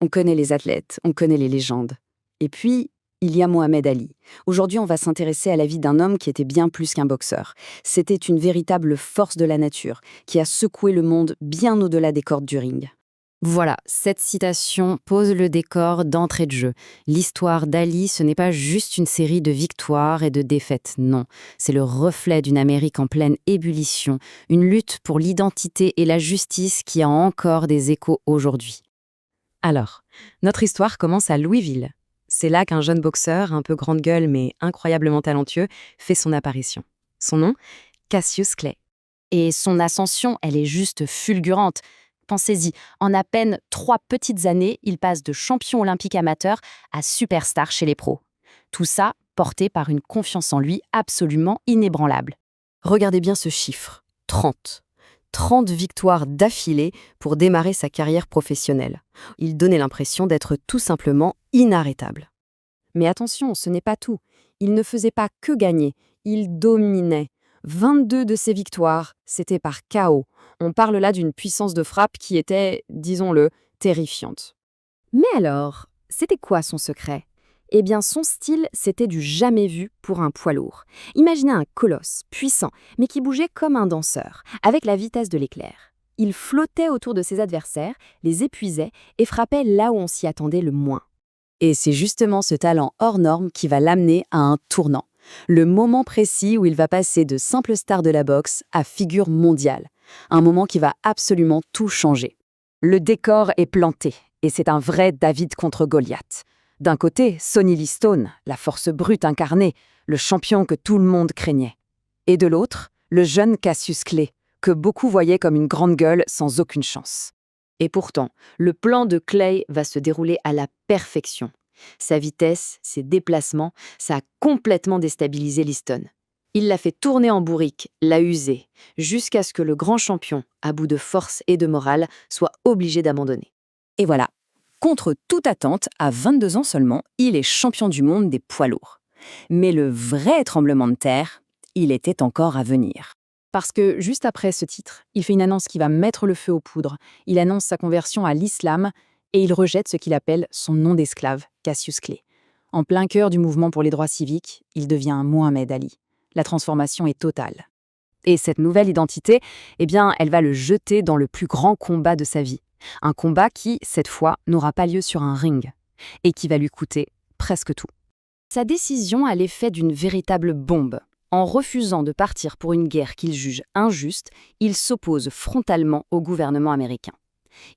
On connaît les athlètes, on connaît les légendes. Et puis, il y a Mohamed Ali. Aujourd'hui, on va s'intéresser à la vie d'un homme qui était bien plus qu'un boxeur. C'était une véritable force de la nature, qui a secoué le monde bien au-delà des cordes du ring. Voilà, cette citation pose le décor d'entrée de jeu. L'histoire d'Ali, ce n'est pas juste une série de victoires et de défaites, non. C'est le reflet d'une Amérique en pleine ébullition, une lutte pour l'identité et la justice qui a encore des échos aujourd'hui. Alors, notre histoire commence à Louisville. C'est là qu'un jeune boxeur, un peu grande gueule mais incroyablement talentueux, fait son apparition. Son nom, Cassius Clay. Et son ascension, elle est juste fulgurante. Pensez-y, en à peine 3 petites années, il passe de champion olympique amateur à superstar chez les pros. Tout ça porté par une confiance en lui absolument inébranlable. Regardez bien ce chiffre, 30. 30 victoires d'affilée pour démarrer sa carrière professionnelle. Il donnait l'impression d'être tout simplement inarrêtable. Mais attention, ce n'est pas tout. Il ne faisait pas que gagner, il dominait. 22 de ses victoires, c'était par KO. On parle là d'une puissance de frappe qui était, disons-le, terrifiante. Mais alors, c'était quoi son secret? Eh bien, son style, c'était du jamais vu pour un poids lourd. Imaginez un colosse, puissant, mais qui bougeait comme un danseur, avec la vitesse de l'éclair. Il flottait autour de ses adversaires, les épuisait et frappait là où on s'y attendait le moins. Et c'est justement ce talent hors norme qui va l'amener à un tournant. Le moment précis où il va passer de simple star de la boxe à figure mondiale. Un moment qui va absolument tout changer. Le décor est planté, et c'est un vrai David contre Goliath. D'un côté, Sonny Liston, la force brute incarnée, le champion que tout le monde craignait. Et de l'autre, le jeune Cassius Clay, que beaucoup voyaient comme une grande gueule sans aucune chance. Et pourtant, le plan de Clay va se dérouler à la perfection. Sa vitesse, ses déplacements, ça a complètement déstabilisé Liston. Il l'a fait tourner en bourrique, l'a usé, jusqu'à ce que le grand champion, à bout de force et de morale, soit obligé d'abandonner. Et voilà, contre toute attente, à 22 ans seulement, il est champion du monde des poids lourds. Mais le vrai tremblement de terre, il était encore à venir. Parce que juste après ce titre, il fait une annonce qui va mettre le feu aux poudres. Il annonce sa conversion à l'islam et il rejette ce qu'il appelle son nom d'esclave, Cassius Clay. En plein cœur du mouvement pour les droits civiques, il devient Mohamed Ali. La transformation est totale. Et cette nouvelle identité, eh bien, elle va le jeter dans le plus grand combat de sa vie. Un combat qui, cette fois, n'aura pas lieu sur un ring et qui va lui coûter presque tout. Sa décision a l'effet d'une véritable bombe. En refusant de partir pour une guerre qu'il juge injuste, il s'oppose frontalement au gouvernement américain.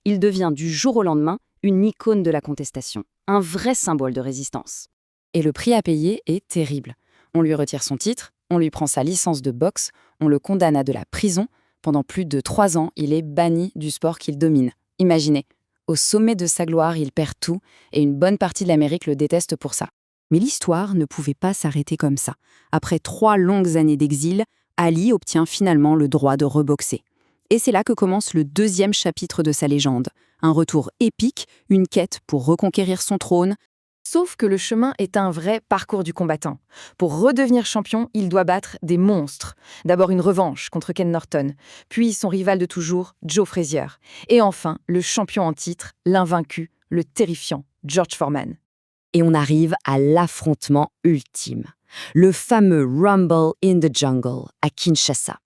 Il devient du jour au lendemain une icône de la contestation, un vrai symbole de résistance. Et le prix à payer est terrible. On lui retire son titre, on lui prend sa licence de boxe, on le condamne à de la prison. Pendant plus de 3 ans, il est banni du sport qu'il domine. Imaginez, au sommet de sa gloire, il perd tout et une bonne partie de l'Amérique le déteste pour ça. Mais l'histoire ne pouvait pas s'arrêter comme ça. Après 3 longues années d'exil, Ali obtient finalement le droit de reboxer. Et c'est là que commence le 2e chapitre de sa légende. Un retour épique, une quête pour reconquérir son trône. Sauf que le chemin est un vrai parcours du combattant. Pour redevenir champion, il doit battre des monstres. D'abord une revanche contre Ken Norton, puis son rival de toujours, Joe Frazier. Et enfin, le champion en titre, l'invaincu, le terrifiant George Foreman. Et on arrive à l'affrontement ultime. Le fameux Rumble in the Jungle à Kinshasa.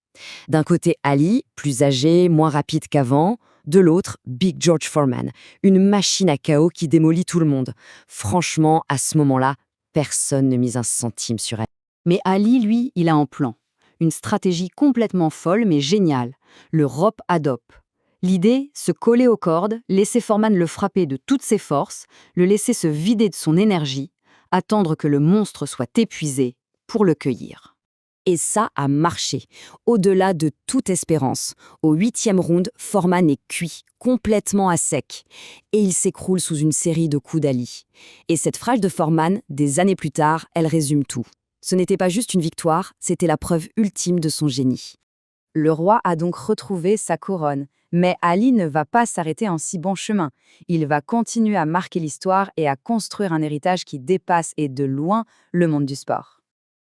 D'un côté Ali, plus âgé, moins rapide qu'avant. De l'autre, Big George Foreman, une machine à KO qui démolit tout le monde. Franchement, à ce moment-là, personne ne mise un centime sur elle. Mais Ali, lui, il a un plan. Une stratégie complètement folle mais géniale. Le rope adopt. L'idée, se coller aux cordes, laisser Foreman le frapper de toutes ses forces, le laisser se vider de son énergie, attendre que le monstre soit épuisé pour le cueillir. Et ça a marché, au-delà de toute espérance. Au 8e round, Foreman est cuit, complètement à sec. Et il s'écroule sous une série de coups d'Ali. Et cette phrase de Foreman, des années plus tard, elle résume tout. Ce n'était pas juste une victoire, c'était la preuve ultime de son génie. Le roi a donc retrouvé sa couronne. Mais Ali ne va pas s'arrêter en si bon chemin. Il va continuer à marquer l'histoire et à construire un héritage qui dépasse et de loin le monde du sport.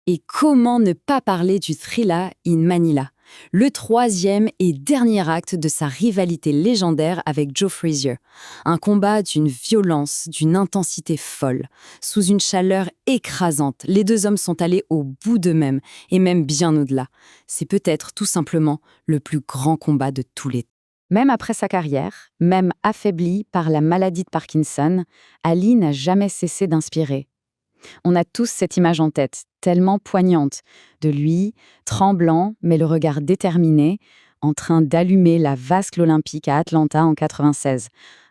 Et comment ne pas parler du Thrilla in Manila, Le troisième et dernier acte de sa rivalité légendaire avec Joe Frazier. Un combat d'une violence, d'une intensité folle. Sous une chaleur écrasante, les deux hommes sont allés au bout d'eux-mêmes, et même bien au-delà. C'est peut-être tout simplement le plus grand combat de tous les temps. Même après sa carrière, même affaibli par la maladie de Parkinson, Ali n'a jamais cessé d'inspirer. On a tous cette image en tête, tellement poignante, de lui, tremblant, mais le regard déterminé, en train d'allumer la vasque olympique à Atlanta en 96.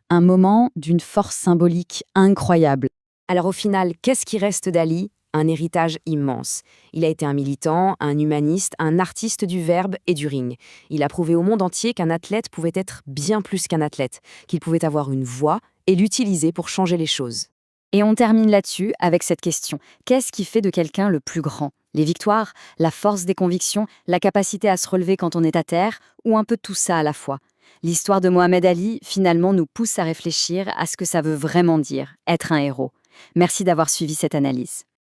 Un moment d'une force symbolique incroyable. Alors au final, qu'est-ce qui reste d'Ali? Un héritage immense. Il a été un militant, un humaniste, un artiste du verbe et du ring. Il a prouvé au monde entier qu'un athlète pouvait être bien plus qu'un athlète, qu'il pouvait avoir une voix et l'utiliser pour changer les choses. Et on termine là-dessus avec cette question. Qu'est-ce qui fait de quelqu'un le plus grand? Les victoires, la force des convictions, la capacité à se relever quand on est à terre, ou un peu tout ça à la fois? L'histoire de Mohamed Ali, finalement, nous pousse à réfléchir à ce que ça veut vraiment dire, être un héros. Merci d'avoir suivi cette analyse.